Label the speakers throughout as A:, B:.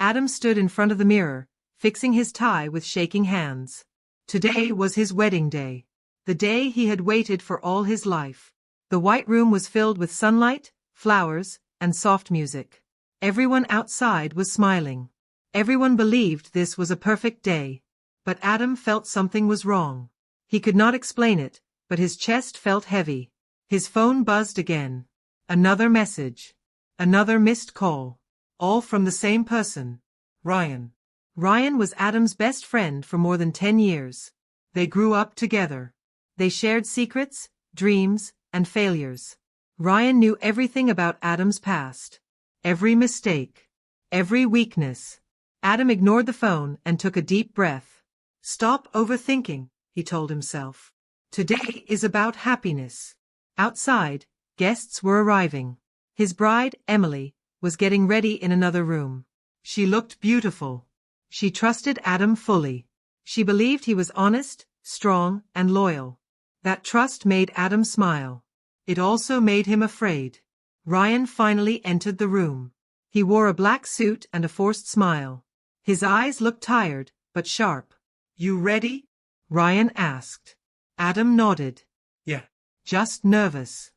A: Adam stood in front of the mirror, fixing his tie with shaking hands. Today was his wedding day. The day he had waited for all his life. The white room was filled with sunlight, flowers, and soft music. Everyone outside was smiling. Everyone believed this was a perfect day. But Adam felt something was wrong. He could not explain it, but his chest felt heavy. His phone buzzed again. Another message. Another missed call. All from the same person. Ryan. Ryan was Adam's best friend for more than 10 years. They grew up together. They shared secrets, dreams, and failures. Ryan knew everything about Adam's past. Every mistake. Every weakness. Adam ignored the phone and took a deep breath. Stop overthinking, he told himself. Today is about happiness. Outside, guests were arriving. His bride, Emily, was getting ready in another room. She looked beautiful. She trusted Adam fully. She believed he was honest, strong, and loyal. That trust made Adam smile. It also made him afraid. Ryan finally entered the room. He wore a black suit and a forced smile. His eyes looked tired, but sharp. You ready? Ryan asked. Adam nodded.
B: Yeah.
A: Just nervous.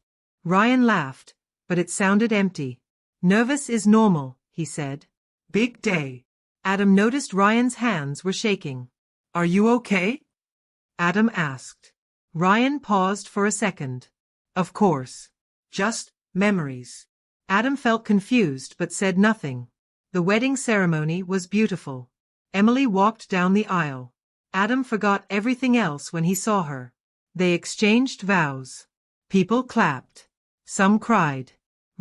A: Ryan laughed, but it sounded empty. Nervous is normal, he said.
B: Big day.
A: Adam noticed Ryan's hands were shaking.
B: Are you okay?
A: Adam asked. Ryan paused for a second. Of course.
B: Just memories.
A: Adam felt confused but said nothing. The wedding ceremony was beautiful. Emily walked down the aisle. Adam forgot everything else when he saw her. They exchanged vows. People clapped. Some cried.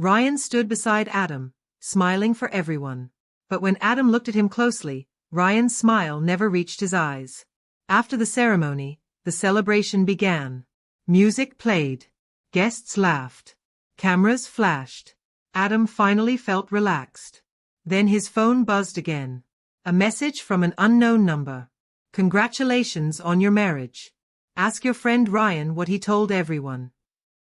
A: Ryan stood beside Adam, smiling for everyone. But when Adam looked at him closely, Ryan's smile never reached his eyes. After the ceremony, the celebration began. Music played. Guests laughed. Cameras flashed. Adam finally felt relaxed. Then his phone buzzed again. A message from an unknown number. Congratulations on your marriage. Ask your friend Ryan what he told everyone.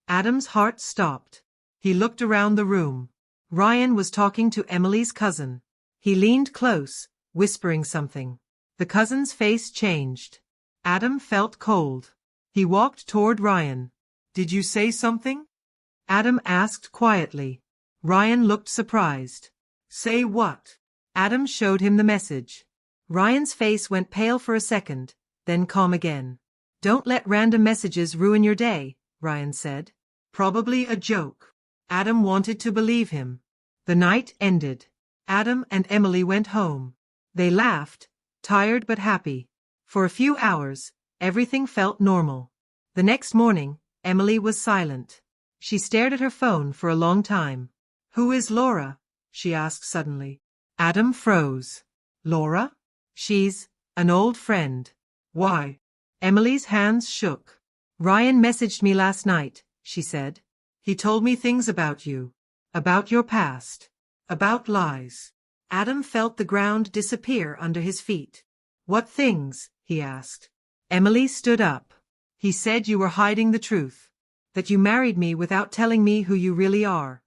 A: Adam's heart stopped. He looked around the room. Ryan was talking to Emily's cousin. He leaned close, whispering something. The cousin's face changed. Adam felt cold. He walked toward Ryan.
B: Did you say something?
A: Adam asked quietly. Ryan looked surprised.
B: Say what?
A: Adam showed him the message. Ryan's face went pale for a second, then calm again. Don't let random messages ruin your day, Ryan said.
B: Probably a joke.
A: Adam wanted to believe him. The night ended. Adam and Emily went home. They laughed, tired but happy. For a few hours, everything felt normal. The next morning, Emily was silent. She stared at her phone for a long time.
B: Who is Laura? She asked suddenly.
A: Adam froze.
B: Laura?
A: She's an old friend.
B: Why?
A: Emily's hands shook. Ryan messaged me last night, she said. He told me things about you. About your past.
B: About lies.
A: Adam felt the ground disappear under his feet. What things? He asked. Emily stood up. He said you were hiding the truth. That you married me without telling me who you really are.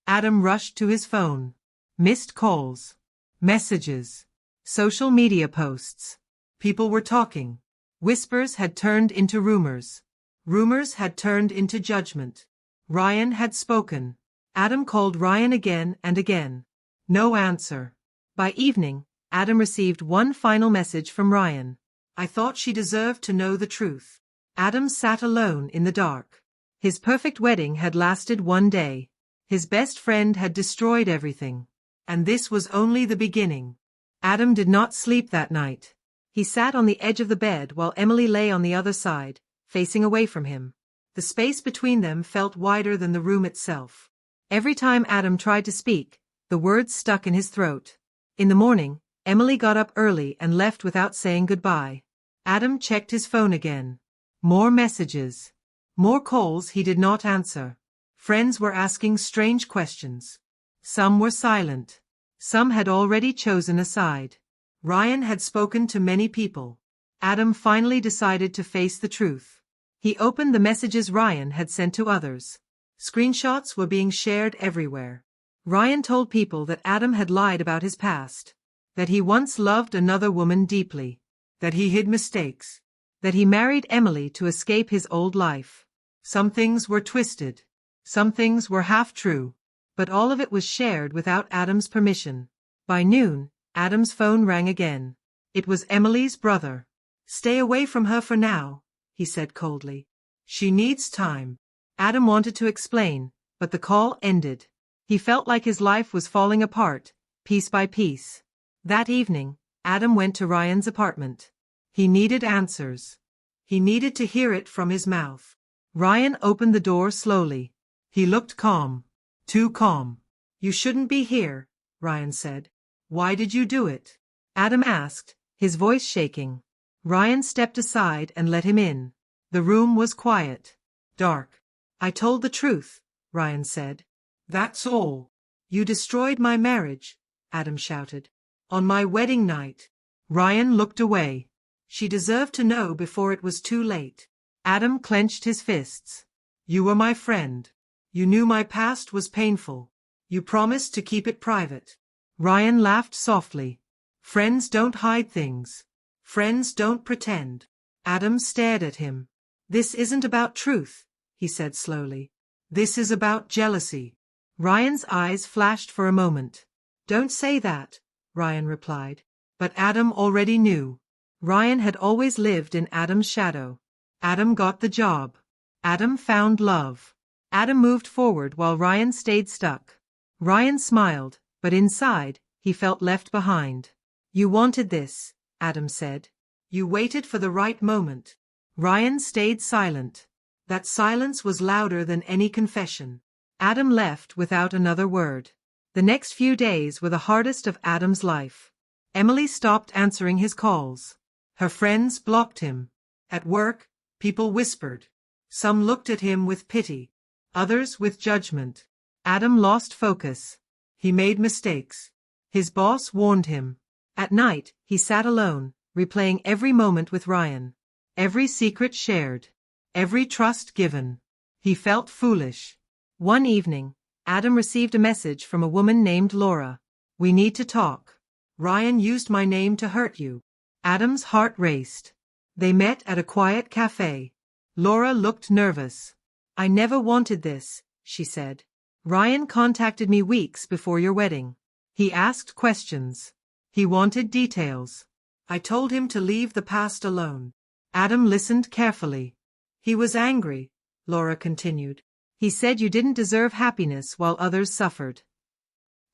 A: Adam rushed to his phone. Missed calls. Messages. Social media posts. People were talking. Whispers had turned into rumors. Rumors had turned into judgment. Ryan had spoken. Adam called Ryan again and again. No answer. By evening, Adam received one final message from Ryan. I thought she deserved to know the truth. Adam sat alone in the dark. His perfect wedding had lasted one day. His best friend had destroyed everything. And this was only the beginning. Adam did not sleep that night. He sat on the edge of the bed while Emily lay on the other side, facing away from him. The space between them felt wider than the room itself. Every time Adam tried to speak, the words stuck in his throat. In the morning, Emily got up early and left without saying goodbye. Adam checked his phone again. More messages. More calls he did not answer. Friends were asking strange questions. Some were silent. Some had already chosen a side. Ryan had spoken to many people. Adam finally decided to face the truth. He opened the messages Ryan had sent to others. Screenshots were being shared everywhere. Ryan told people that Adam had lied about his past, that he once loved another woman deeply,
B: That he hid mistakes.
A: that he married Emily to escape his old life.
B: Some things were twisted. Some things were half true.
A: But all of it was shared without Adam's permission. By noon, Adam's phone rang again. It was Emily's brother.
B: Stay away from her for now, he said coldly. She needs time.
A: Adam wanted to explain, but the call ended. He felt like his life was falling apart, piece by piece. That evening, Adam went to Ryan's apartment.
B: He needed answers. He needed to hear it from his mouth.
A: Ryan opened the door slowly.
B: He looked calm. Too calm.
A: You shouldn't be here, Ryan said.
B: Why did you do it?
A: Adam asked, his voice shaking. Ryan stepped aside and let him in. The room was quiet.
B: Dark.
A: I told the truth, Ryan said.
B: That's all.
A: You destroyed my marriage, Adam shouted.
B: On my wedding night.
A: Ryan looked away.
B: She deserved to know before it was too late.
A: Adam clenched his fists.
B: You were my friend. You knew my past was painful. You promised to keep it private.
A: Ryan laughed softly.
B: Friends don't hide things. Friends don't pretend.
A: Adam stared at him. This isn't about truth, he said slowly.
B: This is about jealousy.
A: Ryan's eyes flashed for a moment. Don't say that, Ryan replied.
B: But Adam already knew.
A: Ryan had always lived in Adam's shadow.
B: Adam got the job.
A: Adam found love. Adam moved forward while Ryan stayed stuck. Ryan smiled, but inside, he felt left behind. You wanted this, Adam said.
B: You waited for the right moment.
A: Ryan stayed silent.
B: That silence was louder than any confession.
A: Adam left without another word. The next few days were the hardest of Adam's life. Emily stopped answering his calls.
B: Her friends blocked him. At work, people whispered. Some looked at him with pity. Others with judgment.
A: Adam lost focus.
B: He made mistakes. His boss warned him.
A: At night, he sat alone, replaying every moment with Ryan. Every secret shared. Every trust given.
B: He felt foolish.
A: One evening, Adam received a message from a woman named Laura. We need to talk.
B: Ryan used my name to hurt you.
A: Adam's heart raced. They met at a quiet cafe. Laura looked nervous. I never wanted this, she said. Ryan contacted me weeks before your wedding. He asked questions. He wanted details.
B: I told him to leave the past alone.
A: Adam listened carefully.
B: He was angry, Laura continued.
A: He said you didn't deserve happiness while others suffered.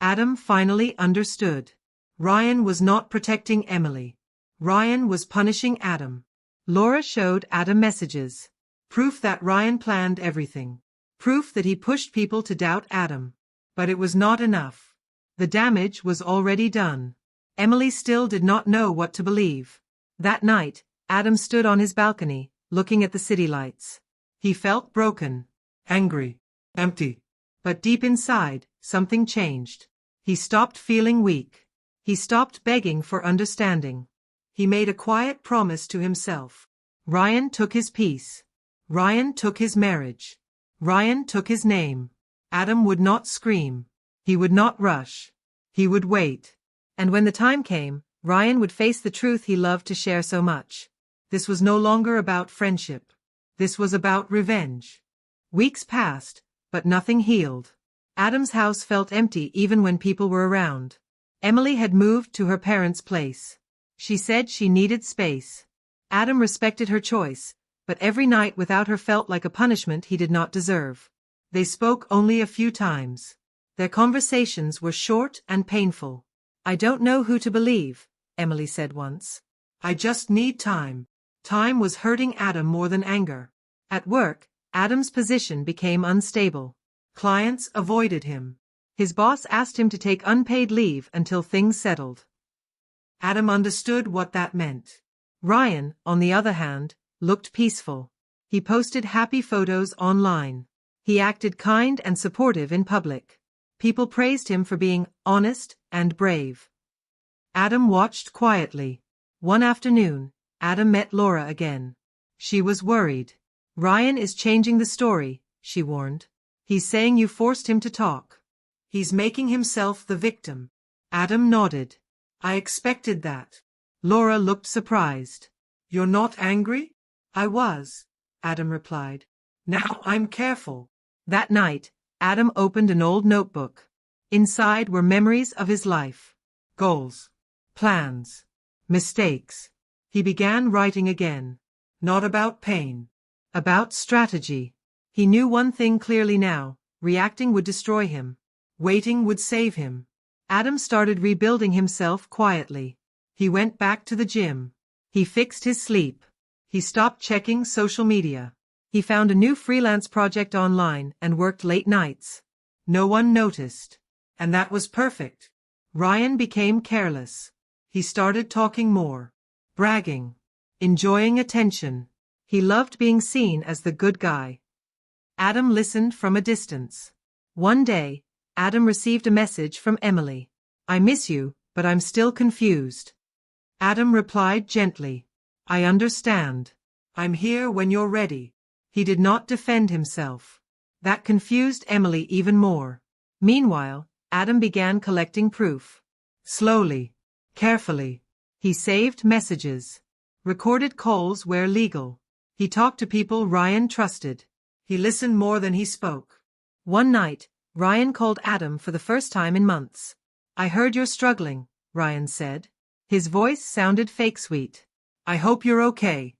A: Adam finally understood.
B: Ryan was not protecting Emily. Ryan was punishing Adam.
A: Laura showed Adam messages.
B: Proof that Ryan planned everything. Proof that he pushed people to doubt Adam. But it was not enough.
A: The damage was already done. Emily still did not know what to believe. That night, Adam stood on his balcony, looking at the city lights.
B: He felt broken, angry, empty.
A: But deep inside, something changed. He stopped feeling weak. He stopped begging for understanding.
B: He made a quiet promise to himself.
A: Ryan took his peace.
B: Ryan took his marriage. Ryan took his name. Adam would not scream. He would not rush. He would wait.
A: And when the time came, Ryan would face the truth he loved to share so much.
B: This was no longer about friendship. This was about revenge.
A: Weeks passed, but nothing healed. Adam's house felt empty even when people were around. Emily had moved to her parents' place. She said she needed space. Adam respected her choice, but every night without her felt like a punishment he did not deserve.
B: They spoke only a few times.
A: Their conversations were short and painful. I don't know who to believe, Emily said once.
B: I just need time. Time was hurting Adam more than anger.
A: At work, Adam's position became unstable.
B: Clients avoided him.
A: His boss asked him to take unpaid leave until things settled.
B: Adam understood what that meant.
A: Ryan, on the other hand, looked peaceful. He posted happy photos online. He acted kind and supportive in public. People praised him for being honest and brave. Adam watched quietly. One afternoon, Adam met Laura again. She was worried. Ryan is changing the story, she warned. He's saying you forced him to talk. He's making himself the victim. Adam nodded. I expected that. Laura looked surprised. You're not angry? I was, Adam replied. Now I'm careful. That night, Adam opened an old notebook. Inside were memories of his life. Goals. Plans. Mistakes. He began writing again. Not about pain. About strategy. He knew one thing clearly now. Reacting would destroy him. Waiting would save him. Adam started rebuilding himself quietly. He went back to the gym. He fixed his sleep. He stopped checking social media. He found a new freelance project online and worked late nights. No one noticed. And that was perfect. Ryan became careless. He started talking more. Bragging. Enjoying attention. He loved being seen as the good guy. Adam listened from a distance. One day, Adam received a message from Emily. I miss you, but I'm still confused. Adam replied gently. I understand. I'm here when you're ready. He did not defend himself. That confused Emily even more. Meanwhile, Adam began collecting proof. Slowly. Carefully. He saved messages. Recorded calls where legal. He talked to people Ryan trusted. He listened more than he spoke. One night, Ryan called Adam for the first time in months. I heard you're struggling, Ryan said. His voice sounded fake sweet. I hope you're okay.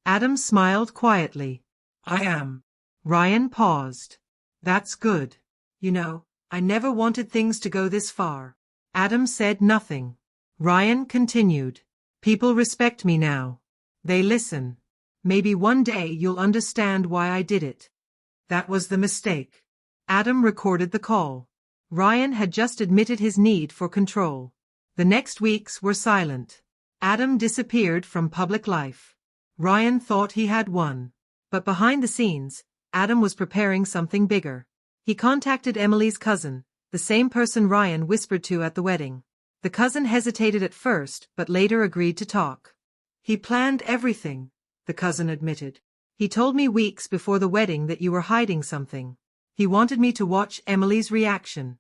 A: Adam smiled quietly. I am. Ryan paused. That's good. You know, I never wanted things to go this far. Adam said nothing. Ryan continued. People respect me now. They listen. Maybe one day you'll understand why I did it. That was the mistake. Adam recorded the call. Ryan had just admitted his need for control. The next weeks were silent. Adam disappeared from public life. Ryan thought he had won. But behind the scenes, Adam was preparing something bigger. He contacted Emily's cousin, the same person Ryan whispered to at the wedding. The cousin hesitated at first but later agreed to talk. He planned everything, the cousin admitted. He told me weeks before the wedding that you were hiding something. He wanted me to watch Emily's reaction.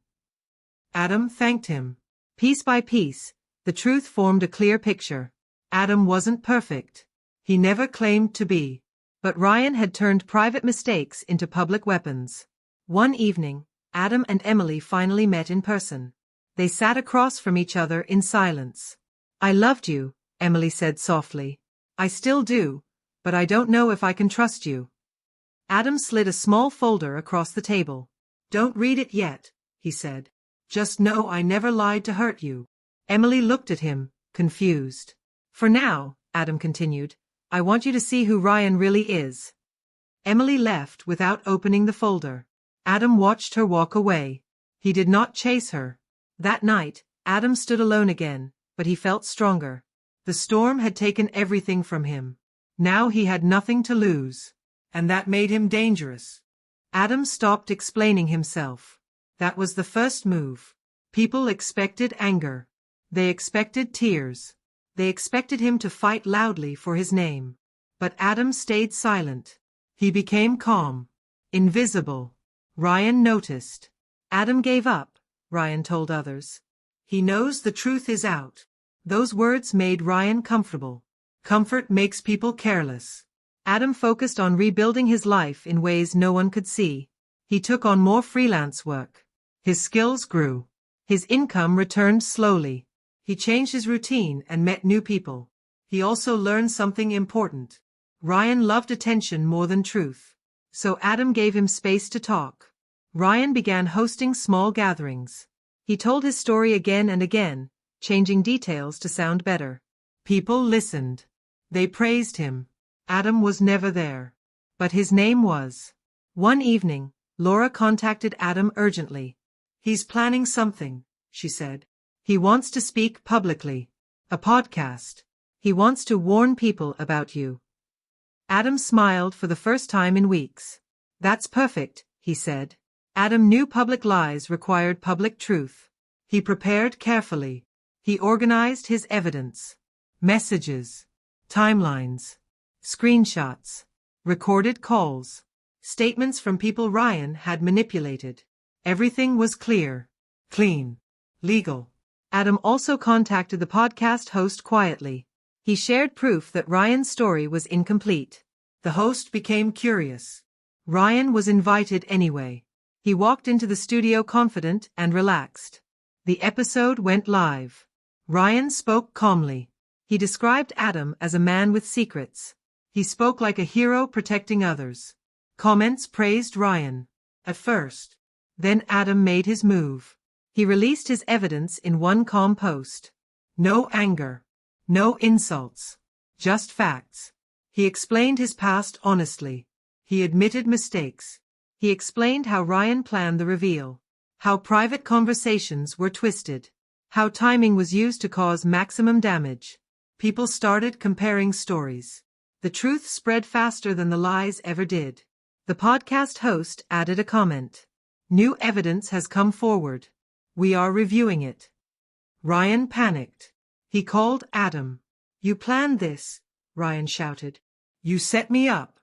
A: Adam thanked him. Piece by piece, the truth formed a clear picture. Adam wasn't perfect. He never claimed to be. But Ryan had turned private mistakes into public weapons. One evening, Adam and Emily finally met in person. They sat across from each other in silence. I loved you, Emily said softly. I still do, but I don't know if I can trust you. Adam slid a small folder across the table. Don't read it yet, he said. Just know I never lied to hurt you. Emily looked at him, confused. For now, Adam continued, I want you to see who Ryan really is. Emily left without opening the folder. Adam watched her walk away. He did not chase her. That night, Adam stood alone again, but he felt stronger. The storm had taken everything from him. Now he had nothing to lose. And that made him dangerous. Adam stopped explaining himself. That was the first move. People expected anger. They expected tears. They expected him to fight loudly for his name. But Adam stayed silent. He became calm. Invisible. Ryan noticed. Adam gave up, Ryan told others. He knows the truth is out. Those words made Ryan comfortable. Comfort makes people careless. Adam focused on rebuilding his life in ways no one could see. He took on more freelance work. His skills grew. His income returned slowly. He changed his routine and met new people. He also learned something important. Ryan loved attention more than truth. So Adam gave him space to talk. Ryan began hosting small gatherings. He told his story again and again, changing details to sound better. People listened. They praised him. Adam was never there. But his name was. One evening, Laura contacted Adam urgently. He's planning something, she said. He wants to speak publicly. A podcast. He wants to warn people about you. Adam smiled for the first time in weeks. That's perfect, he said. Adam knew public lies required public truth. He prepared carefully. He organized his evidence. Messages. Timelines. Screenshots. Recorded calls. Statements from people Ryan had manipulated. Everything was clear, clean, legal. Adam also contacted the podcast host quietly. He shared proof that Ryan's story was incomplete. The host became curious. Ryan was invited anyway. He walked into the studio confident and relaxed. The episode went live. Ryan spoke calmly. He described Adam as a man with secrets. He spoke like a hero protecting others. Comments praised Ryan. At first. Then Adam made his move. He released his evidence in one calm post. No anger. No insults. Just facts. He explained his past honestly. He admitted mistakes. He explained how Ryan planned the reveal. How private conversations were twisted. How timing was used to cause maximum damage. People started comparing stories. The truth spread faster than the lies ever did. The podcast host added a comment. New evidence has come forward. We are reviewing it. Ryan panicked. He called Adam. You planned this, Ryan shouted. You set me up.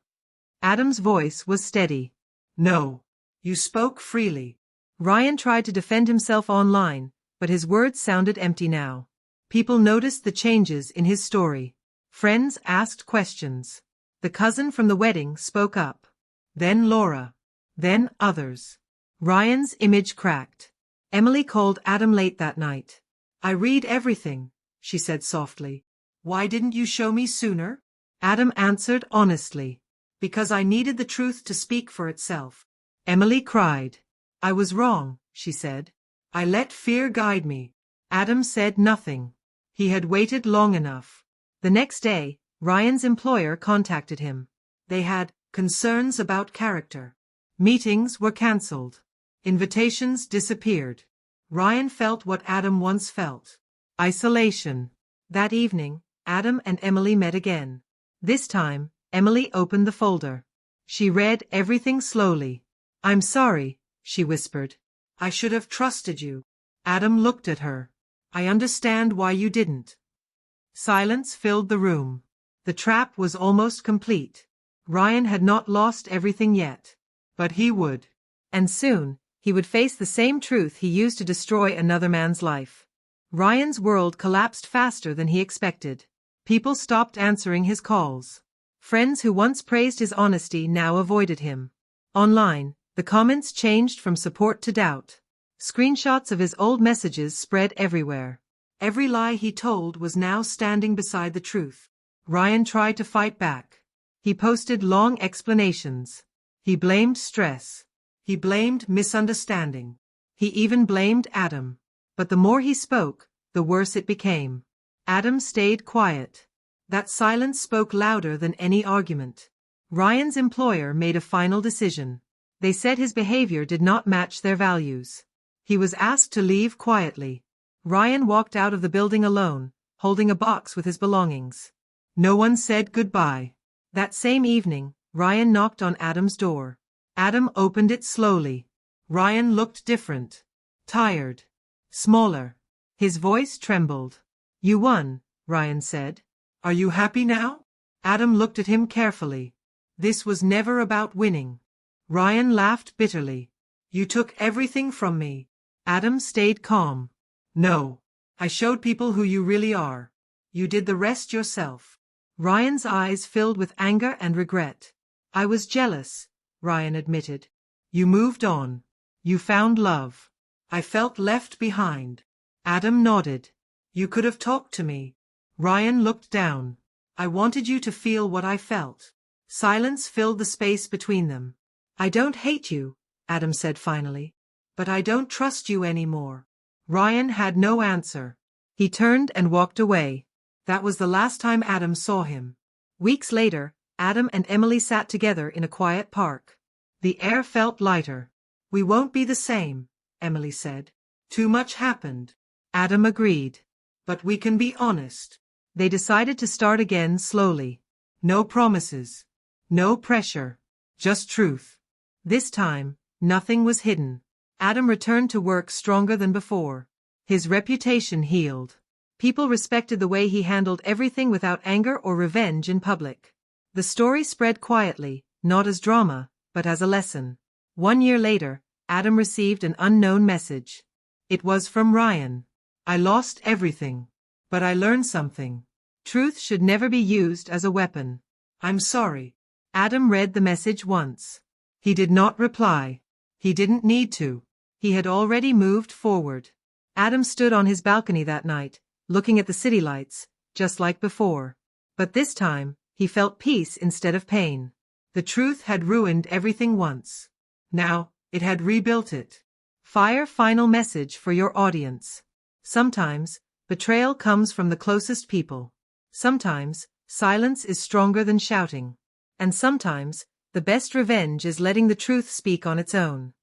A: Adam's voice was steady. No. You spoke freely. Ryan tried to defend himself online, but his words sounded empty now. People noticed the changes in his story. Friends asked questions. The cousin from the wedding spoke up. Then Laura. Then others. Ryan's image cracked. Emily called Adam late that night. I read everything, she said softly. Why didn't you show me sooner? Adam answered honestly. Because I needed the truth to speak for itself. Emily cried. I was wrong, she said. I let fear guide me. Adam said nothing. He had waited long enough. The next day, Ryan's employer contacted him. They had concerns about character. Meetings were cancelled. Invitations disappeared. Ryan felt what Adam once felt. Isolation. That evening, Adam and Emily met again. This time, Emily opened the folder. She read everything slowly. I'm sorry, she whispered. I should have trusted you. Adam looked at her. I understand why you didn't. Silence filled the room. The trap was almost complete. Ryan had not lost everything yet. But he would. And soon, he would face the same truth he used to destroy another man's life. Ryan's world collapsed faster than he expected. People stopped answering his calls. Friends who once praised his honesty now avoided him. Online, the comments changed from support to doubt. Screenshots of his old messages spread everywhere. Every lie he told was now standing beside the truth. Ryan tried to fight back. He posted long explanations. He blamed stress. He blamed misunderstanding. He even blamed Adam. But the more he spoke, the worse it became. Adam stayed quiet. That silence spoke louder than any argument. Ryan's employer made a final decision. They said his behavior did not match their values. He was asked to leave quietly. Ryan walked out of the building alone, holding a box with his belongings. No one said goodbye. That same evening, Ryan knocked on Adam's door. Adam opened it slowly. Ryan looked different. Tired. Smaller. His voice trembled. You won, Ryan said. Are you happy now? Adam looked at him carefully. This was never about winning. Ryan laughed bitterly. You took everything from me. Adam stayed calm. No. I showed people who you really are. You did the rest yourself. Ryan's eyes filled with anger and regret. I was jealous, Ryan admitted. You moved on. You found love. I felt left behind. Adam nodded. You could have talked to me. Ryan looked down. I wanted you to feel what I felt. Silence filled the space between them. I don't hate you, Adam said finally. But I don't trust you anymore. Ryan had no answer. He turned and walked away. That was the last time Adam saw him. Weeks later, Adam and Emily sat together in a quiet park. The air felt lighter. We won't be the same, Emily said. Too much happened. Adam agreed. But we can be honest. They decided to start again slowly. No promises. No pressure. Just truth. This time, nothing was hidden. Adam returned to work stronger than before. His reputation healed. People respected the way he handled everything without anger or revenge in public. The story spread quietly, not as drama, but as a lesson. 1 year later, Adam received an unknown message. It was from Ryan. I lost everything. But I learned something. Truth should never be used as a weapon. I'm sorry. Adam read the message once. He did not reply. He didn't need to. He had already moved forward. Adam stood on his balcony that night, looking at the city lights, just like before. But this time, he felt peace instead of pain. The truth had ruined everything once. Now, it had rebuilt it. Final message for your audience. Sometimes, betrayal comes from the closest people. Sometimes, silence is stronger than shouting. And sometimes, the best revenge is letting the truth speak on its own.